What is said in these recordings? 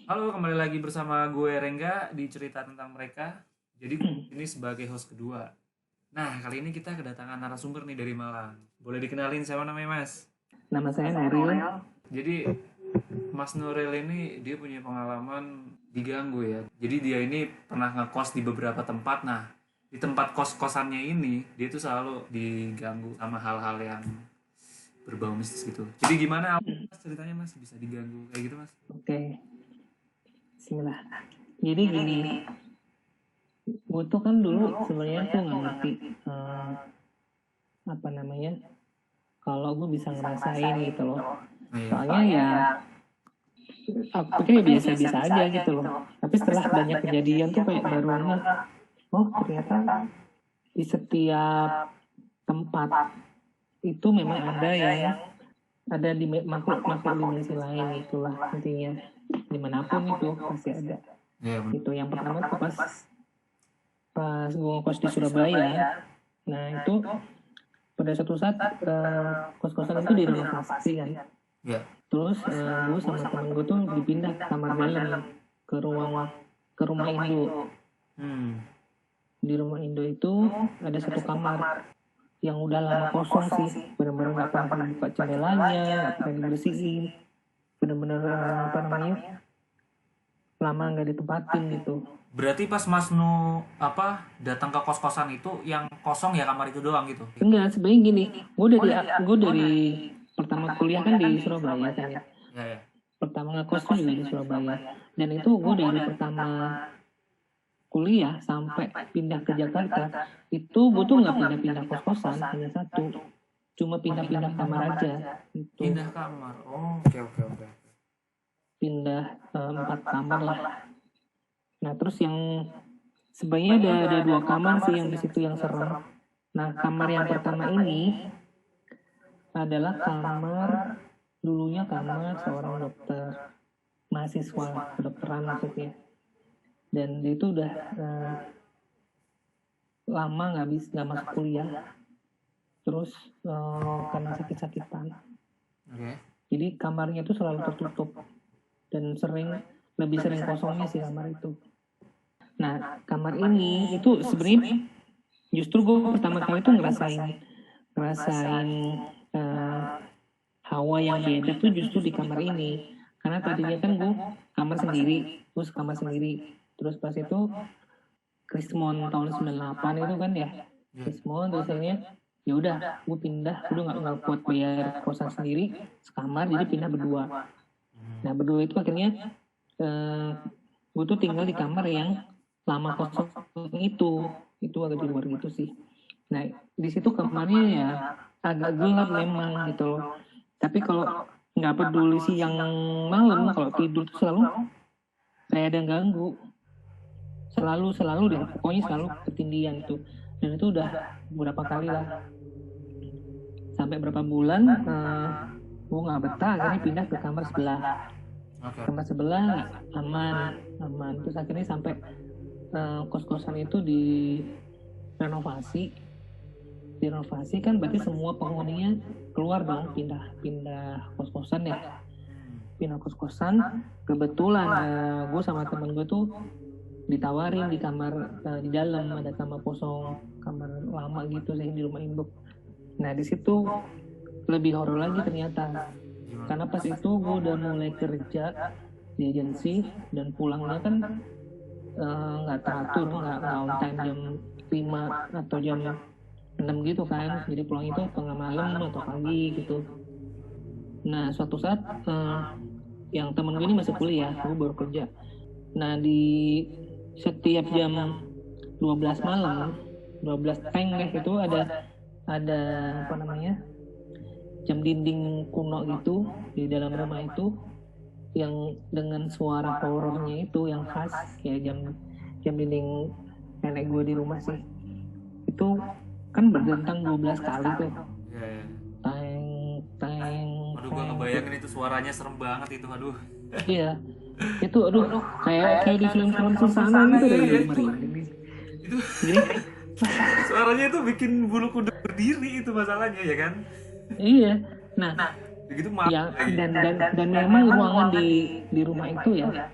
Halo, kembali lagi bersama gue Rengga di cerita tentang mereka. Jadi ini sebagai host kedua. Nah, kali ini kita kedatangan narasumber nih dari Malang. Boleh dikenalin siapa namanya, Mas? Nama saya Nuril. Jadi Mas Nuril ini dia punya pengalaman diganggu ya. Jadi dia ini pernah ngekos di beberapa tempat. Nah, di tempat kos-kosannya ini dia tuh selalu diganggu sama hal-hal yang berbau mistis gitu. Jadi gimana Mas ceritanya Mas bisa diganggu kayak gitu, Mas? Oke, bismillah. Jadi gini, gue tuh kan dulu sebenarnya tuh nggak ngerti apa namanya, kalau gue bisa ngerasain gitu loh. Iya. Soalnya ya aku pikir biasa-biasa aja gitu loh. Tapi setelah banyak kejadian tuh kayak baru ngeh, oh ternyata di setiap tempat itu memang ada yang ada di makhluk dimensi lain, itulah intinya. Dimanapun itu pasti ada. Iya, bener. Itu yang pertama tuh pas gue ngekos di Surabaya. Nah itu pada suatu saat kos-kosan itu direnovasi kan. Iya. Terus gue sama temen gue tuh dipindah ke kamar dalam ke rumah Indo. Di rumah Indo itu ada satu kamar yang udah lama kosong sih, benar-benar nggak pernah dibuka jendelanya, nggak pernah dibersihin, benar-benar apa namanya, lama nggak ditempatin gitu. Berarti pas Mas Nu datang ke kos-kosan itu yang kosong ya kamar itu doang gitu. Enggak, sebenarnya gini, gue dari pertama kuliah kan di Surabaya kan ya. Ya. Pertama ngekos tuh juga di Surabaya. Dan itu gue dari pertama kuliah sampai pindah ke Jakarta, itu gue tuh nggak pindah-pindah kos-kosan, hanya satu. Cuma pindah-pindah kamar aja. Gitu. Pindah kamar. Oh, oke. Pindah 4 kamar lah. Nah terus yang sebenarnya ada 2 kamar sih yang di situ yang serem. Nah kamar yang pertama ini adalah dulunya kamar seorang dokter, mahasiswa kedokteran maksudnya. Dan dia itu udah lama nggak masuk kuliah. Terus karena sakit-sakitan. Oke. Jadi kamarnya itu selalu tertutup dan lebih sering kosongnya sih kamar itu. Nah kamar ini itu sebenarnya justru gue pertama kali tuh ngerasain hawa yang beda tuh justru di kamar ini. Karena tadinya kan gue kamar sendiri. Terus pas itu Krismon tahun 98 itu kan ya. Krismon terus akhirnya ya udah gue pindah, udah nggak kuat bayar kosan sendiri sekamar, jadi pindah berdua. Nah berdua itu akhirnya gue tuh tinggal di kamar yang lama kosong itu agak di luar gitu sih. Nah di situ kamarnya ya agak gelap memang gitu loh. Tapi kalau nggak peduli siang malam, kalau tidur tuh selalu kayak ada yang ganggu. Selalu deh, pokoknya selalu ketindihan tuh. Dan itu udah beberapa kali lah. Sampai berapa bulan gue nggak betah, akhirnya pindah ke kamar sebelah. Kamar sebelah aman. Terus akhirnya sampai kos-kosan itu direnovasi kan berarti semua penghuninya keluar dong, pindah kos-kosan ya. Pindah kos-kosan, kebetulan gue sama temen gue tuh ditawarin di kamar di dalam ada kamar kosong, kamar lama gitu sih di rumah induk. Nah di situ lebih horor lagi ternyata, karena pas itu gue udah mulai kerja di agensi dan pulangnya kan nggak teratur, nggak on time jam 5 atau jam 6 gitu kan, jadi pulang itu tengah malam atau pagi gitu. Nah suatu saat yang temen gue ini masih kuliah, gue baru kerja. Nah di setiap jam 12 malam, 12 teng deh itu ada apa namanya, jam dinding kuno gitu di dalam rumah itu yang dengan suara horornya itu yang khas ya, jam dinding nenek gue di rumah sih itu kan berdentang 12 kali tuh. Teng. Aduh, gue ngebayangin itu suaranya serem banget itu, aduh. Iya. Itu kayak di film-film susana gitu deh. Itu suaranya itu bikin bulu kuduk berdiri itu masalahnya ya kan. Iya. Nah begitu ya dan memang ruangan di rumah itu ya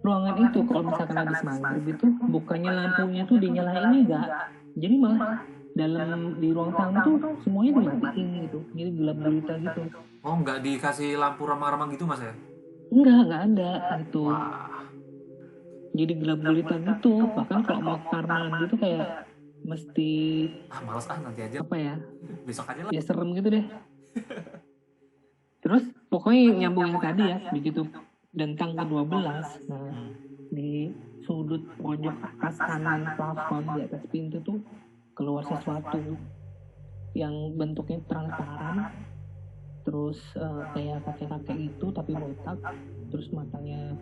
ruangan itu kalau misalkan habis maghrib itu bukannya lampunya tuh dinyalain enggak, jadi malah dalam di ruang tamu tuh semuanya dimatiin gitu, jadi gelap gulita gitu. Oh, nggak dikasih lampu remang-remang gitu mas ya? Enggak ada gitu, Wah, jadi gelap gulita gitu. Bahkan kalau mau kamar mandi tuh kayak mesti males nanti aja, apa ya, besok aja lah. ya serem gitu deh. Terus pokoknya nyambung yang tadi ya, begitu bentang ke-12, nah di sudut pojok atas kanan plafon di atas pintu tuh keluar sesuatu yang bentuknya transparan, terus kayak kakek-kakek itu tapi botak, terus matanya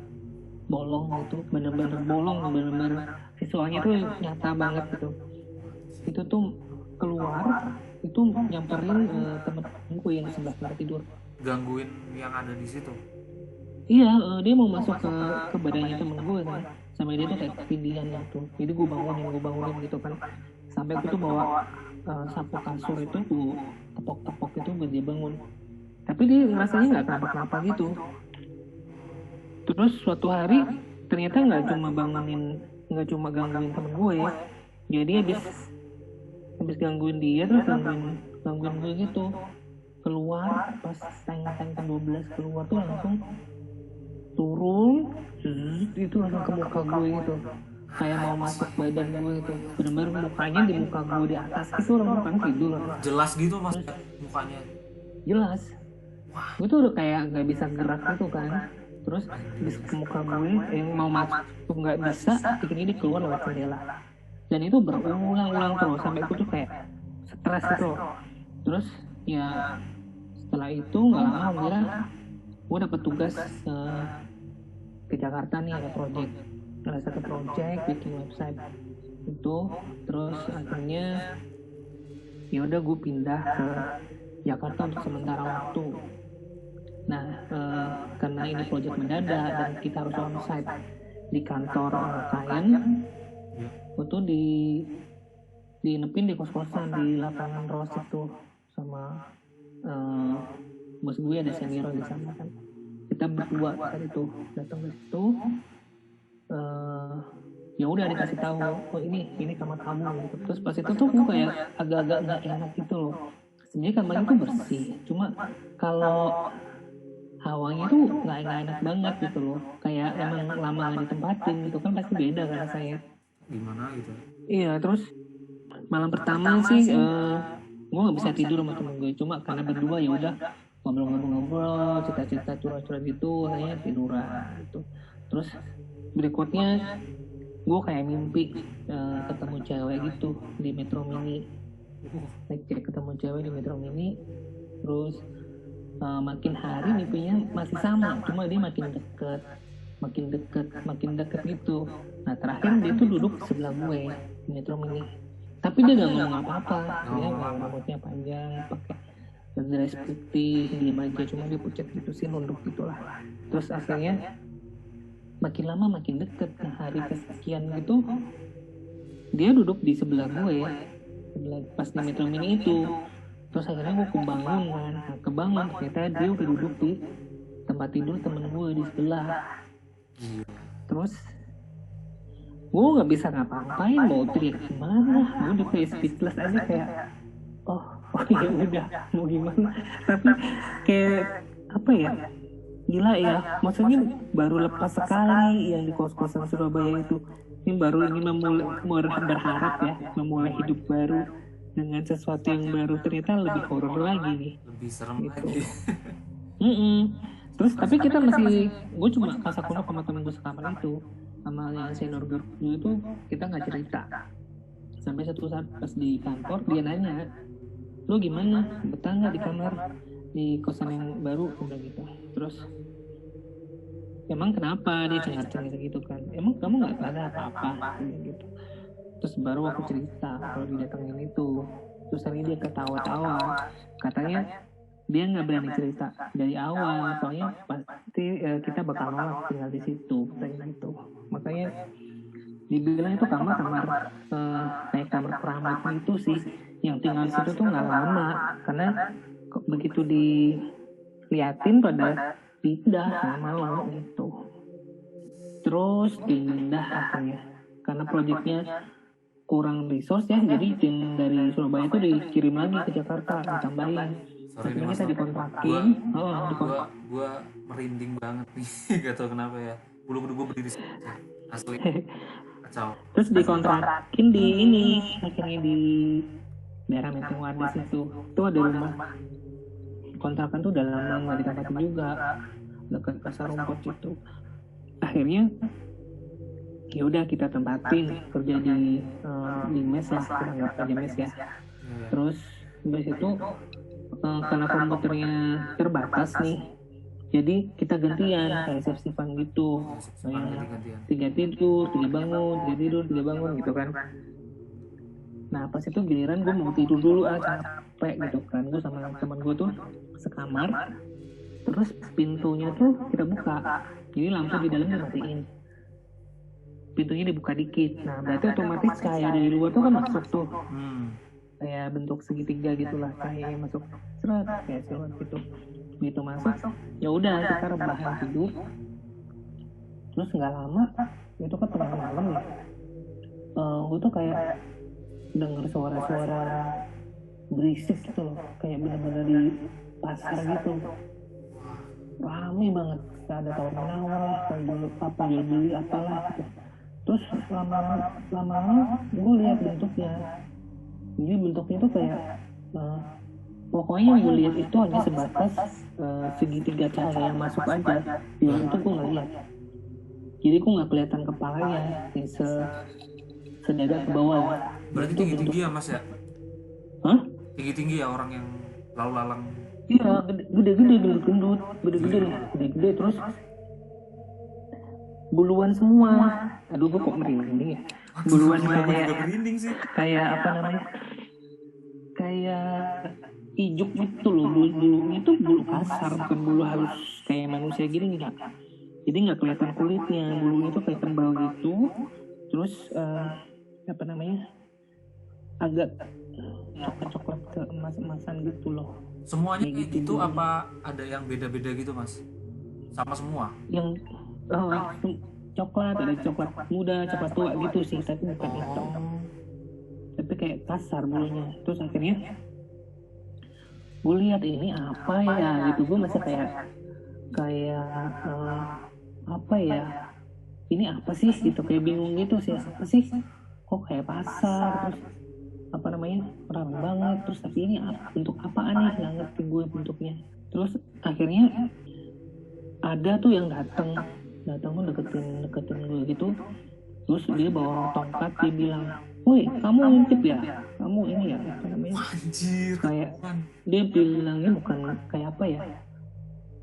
bolong gitu, bener-bener bolong, bener-bener visualnya tuh nyata banget gitu. Itu tuh keluar, itu nyamperin temen-temenku yang sebelah tempat tidur. Gangguin yang ada di situ. Iya, dia mau masuk ke badannya temen gue kan, sama dia tuh kayak ketindihan gitu. Jadi gue bangunin gitu kan. Sampai aku tuh bawa sapu kasur itu gue tepok-tepok itu biar dia bangun. Tapi dia rasanya nggak kenapa-kenapa gitu. Terus suatu hari ternyata nggak cuma gangguin temen gue ya. Jadi habis gangguin dia terus gangguin gue gitu. Keluar pas teng-teng ke-12 keluar tuh langsung turun, itu langsung ke muka gue gitu, kayak mau masuk badan gue gitu, bener-bener mukanya di muka gue di atas itu, orang kan tidur Jelas gitu mas mukanya. jelas. Gue tuh udah kayak nggak bisa gerak gitu kan, terus di muka gue yang mau masuk nggak bisa, ini keluar lewat jendela, dan itu berulang-ulang terus sampai aku tuh kayak stres gitu. Terus ya setelah itu nggak lama alhamdulillah gue dapet tugas ke Jakarta nih, ada satu project bikin website itu. Terus akhirnya ya udah gue pindah ke Jakarta untuk sementara waktu. Nah karena ini project mendadak dan kita harus onsite di kantor klien, gue tuh diinepin di kos-kosan di lapangan Ros itu sama bos gue, ada senior di sana kan. Kita berdua saat itu datang ke situ, ya udah dikasih tahu, oh ini kamar kamu gitu. Terus pas itu tuh gue kayak agak-agak nggak enak gitu loh. Sebenarnya kamarnya tuh bersih, cuma kalau hawanya tuh nggak enak banget gitu loh, kayak emang lama nggak ditempatin gitu kan, pasti beda kan rasanya. Gimana gitu? Iya, terus malam pertama sih gue nggak bisa tidur sama temen gue, cuma karena berdua ya udah ngobrol-ngobrol, cerita-cerita curhat-curhat gitu, akhirnya tiduran gitu. Terus berikutnya gue kayak mimpi ketemu cewek gitu di Metro Mini, kayak ketemu cewek di Metro Mini. Terus makin hari mimpinya masih sama, cuma dia makin deket gitu. Nah terakhir dia tuh duduk sebelah gue di Metro Mini, tapi dia gak ngomong apa-apa, dia rambutnya panjang, pakai dress putih, diem aja, cuma dia pucat gitu sih, nunduk gitulah. Terus akhirnya makin lama makin deket. Nah hari kesekian gitu dia duduk di sebelah gue, pas di Metro Mini itu. Terus akhirnya gue kebangun ternyata dia udah duduk di tempat tidur temen gue di sebelah. Terus gue nggak bisa ngapa-ngapain, mau teriak gimana, gue udah kayak speechless aja, kayak oh ya udah mau gimana. Tapi kayak apa ya, gila ya, maksudnya baru lepas sekali yang di kos-kosan Surabaya itu, ini baru ingin berharap ya, memulai hidup baru dengan sesuatu yang baru, ternyata lebih horor lagi nih, lebih serem gitu. lagi. Terus tapi kita masih, gue cuma kasakunok sama temen gue sekamar itu, sama yang senior gue itu kita nggak cerita. Sampai satu saat pas di kantor dia nanya, lu gimana, betah nggak di kamar di kosan yang baru, udah gitu. Terus emang kenapa, dia cengar-cengir gitu kan, emang kamu nggak ada apa-apa gitu. Terus baru aku cerita kalau didatengin itu. Terus hari dia ketawa-tawa, katanya dia nggak berani cerita dari awal, soalnya pasti kita bakal nolak tinggal di situ, katanya gitu. Makanya dibilang itu kamar kayak kamar keramat itu sih, yang tinggal di situ tuh nggak lama, karena begitu diliatin pada pindah lama-lama gitu. terus pindah akhirnya karena proyeknya kurang resource ya, jadi tim dari Surabaya itu dikirim lagi ke Jakarta, ditambahin. Sorry nih Akhirnya mas, kita dikontrakin. gua merinding banget nih. Gak tau kenapa ya, bulu gue berdiri sih asli, kacau. Terus dikontrakin di ini, akhirnya di daerah Menteng Wadas itu ada rumah kontrakan tuh udah lama nggak ditempatin juga, dekat pasar rumput itu. Akhirnya ya udah kita tempatin kerja di mes lah, kita anggap aja mes ya. Terus habis itu karena komputernya terbatas nih, jadi kita gantian kayak shift-shiftan gitu, tiga tidur tiga bangun, tiga tidur tiga bangun gitu kan. Nah pas itu giliran gue mau tidur dulu, capek gitu kan, gue sama teman gue tuh sekamar, terus pintunya tuh kita buka, jadi lampu di dalam dimatiin, pintunya dibuka dikit. Nah berarti otomatis cahaya dari luar tuh kan masuk tuh, kayak bentuk segitiga gitulah, cahaya masuk seret kayak siluet gitu. Begitu masuk, ya udah kita rebahan tidur. Terus nggak lama itu kan tengah malam ya, gue tuh kayak denger suara-suara berisik gitu loh, kayak bener-bener di pasar gitu, rame banget, kayak ada tawar menawar lah, apa jual beli apalah gitu. Terus lama-lama gue lihat bentuknya, jadi bentuknya tuh kayak pokoknya yang gue lihat itu hanya sebatas segitiga cahaya yang masuk aja, di luar itu gue nggak lihat. Jadi gue nggak kelihatan kepalanya, sedada ke bawah. Berarti tinggi-tinggi ya mas ya? Hah? Tinggi-tinggi ya orang yang lalu lalang? Iya, gede-gede, gendut, gede-gede, terus buluan semua. Aduh, gue kok merinding ya. Buluan kayak apa namanya? Kayak ijuk gitu loh, bulunya tuh bulu kasar, bukan bulu halus kayak manusia gini enggak. Jadi nggak kelihatan kulitnya, bulunya tuh kayak tebal gitu. Terus apa namanya? Agak coklat ke emas-emasan gitu loh. Semuanya kayak gitu apa ada yang beda-beda gitu mas? Sama semua? Yang coklat, ada coklat muda, coklat tua gitu sih, tapi bukan hitam. Tapi kayak kasar bulunya. Terus akhirnya gue lihat ini apa ya gitu, gue masih kayak apa ya, ini apa sih gitu, kayak bingung gitu sih, apa sih kok kayak pasar, terus apa namanya ramai banget, terus tapi ini bentuk apaan nih, nggak ngerti gue bentuknya. Terus akhirnya ada tuh yang datang tuh deketin gue gitu, terus dia bawa tongkat, dia bilang, woi kamu ngintip ya, kamu ini ya apa namanya. Anjir, kayak dia bilangnya bukan kayak apa ya,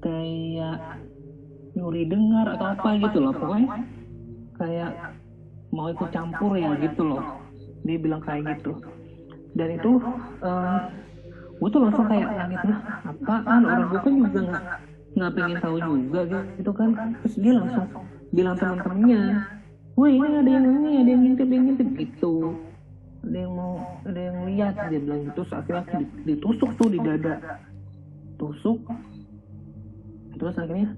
kayak nyuri dengar atau apa gitu loh, pokoknya kayak mau ikut campur ya gitu loh, dia bilang kayak gitu. Dan itu gue tuh langsung kayak langit lah, apaan, orang gue kan juga nggak pengen tahu juga gitu kan. Terus dia langsung bilang teman-temannya, wah ini ada yang ngintip gitu, ada yang lihat, dia bilang gitu. Terus akhirnya ditusuk tuh di dada, tusuk. Terus akhirnya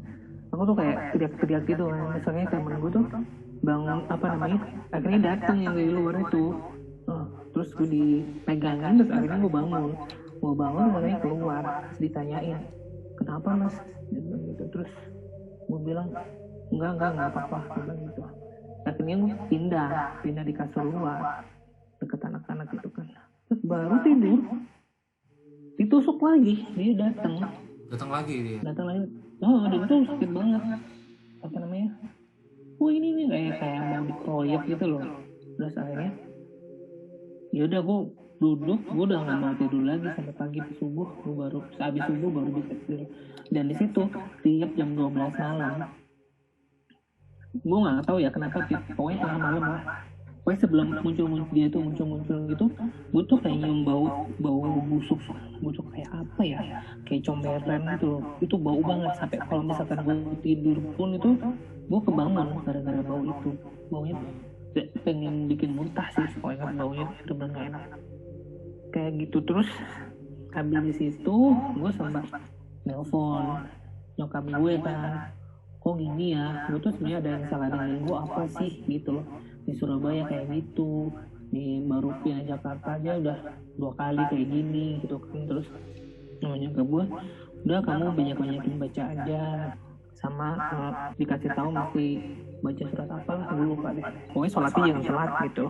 aku tuh kayak teriak-teriak gitu kan, misalnya temen gue tuh bangun apa namanya, akhirnya datang yang dari luar itu. Terus gue dipegangin, terus akhirnya gue bangun makanya keluar, terus ditanyain kenapa mas gitu. Terus gue bilang enggak apa-apa gitu. Akhirnya gue pindah di kasur luar deket anak-anak gitu kan. Terus baru tidur ditusuk lagi, dia datang lagi. Oh dia tuh sakit banget, apa namanya, ini kayak mau dikeroyok gitu loh. Terus akhirnya ya udah gue duduk, gue udah nggak mau tidur lagi sampai pagi subuh. Gue baru habis subuh baru bisa tidur. Dan di situ tiap jam 12 malam, gue nggak tahu ya kenapa, pokoknya tengah malam lah, pokoknya sebelum muncul gitu, gue tuh kayak nyium bau busuk kayak apa ya, kayak comberan gitu loh. Itu bau banget, sampai kalau misalkan gue tidur pun itu gue kebangun gara-gara bau itu. Baunya pengen bikin muntah sih, pokoknya baunya bener-bener gak enak kayak gitu. Terus habis di situ gue sempat nelpon nyokap gue kan, oh gini ya, gue tuh sebenarnya ada yang salah dengan gue apa sih gitu loh. Di Surabaya kayak gitu, di baru pindah Jakarta aja udah 2 kali kayak gini gitu kan. Terus namanya ke gue, udah kamu banyak-banyakin baca aja, sama dikasih tahu mesti baca surat apa lah, gue lupa deh, pokoknya sholatnya jangan telat gitu.